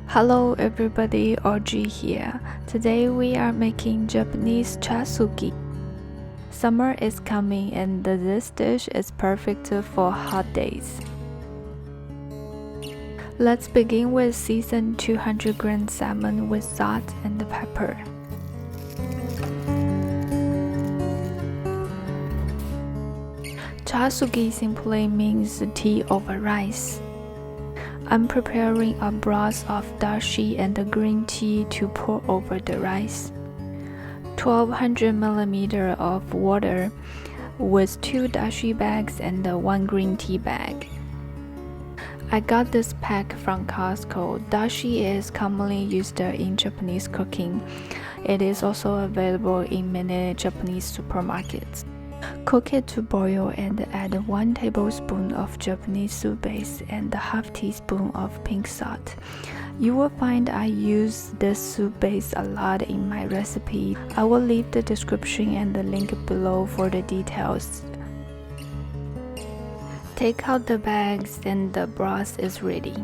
Hello everybody, Audrey here. Today we are making Japanese ochazuke. Summer is coming and this dish is perfect for hot days. Let's begin with seasoned 200 gram salmon with salt and pepper. Ochazuke simply means tea over rice. I'm preparing a broth of dashi and green tea to pour over the rice. 1200 ml of water with 2 dashi bags and 1 green tea bag. I got this pack from Costco. Dashi is commonly used in Japanese cooking. It is also available in many Japanese supermarkets. Cook it to boil and add 1 tablespoon of Japanese soup base and ½ teaspoon of pink salt. You will find I use this soup base a lot in my recipe. I will leave the description and the link below for the details. Take out the bags and the broth is ready.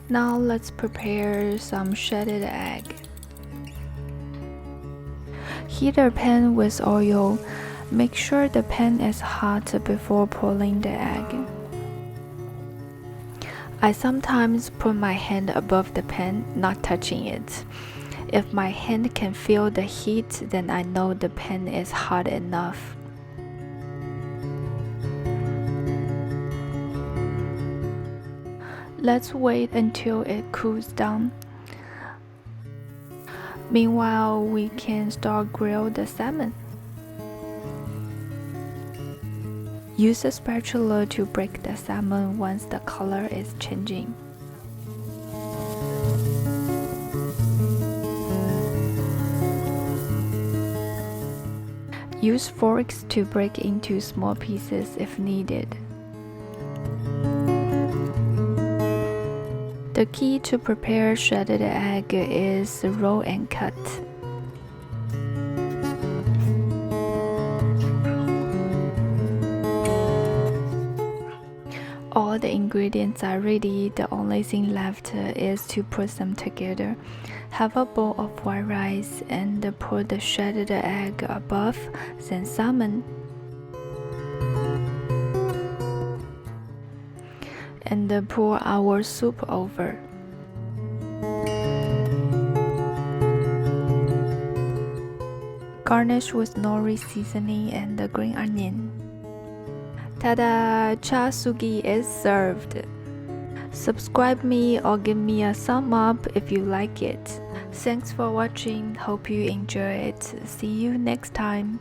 Now let's prepare some shredded egg. Heat a pan with oil. Make sure the pan is hot before pouring the egg. I sometimes put my hand above the pan, not touching it. If my hand can feel the heat, then I know the pan is hot enough. Let's wait until it cools down. Meanwhile, we can start grill the salmon. Use a spatula to break the salmon once the color is changing. Use forks to break into small pieces if needed. The key to prepare shredded egg is roll and cut. All the ingredients are ready. The only thing left is to put them together. Have a bowl of white rice and pour the shredded egg above, then salmon. And pour our soup over. Garnish with nori seasoning and the green onion. Ta-da! Ochazuke is served. Subscribe me or give me a thumb up if you like it. Thanks for watching. Hope you enjoy it. See you next time.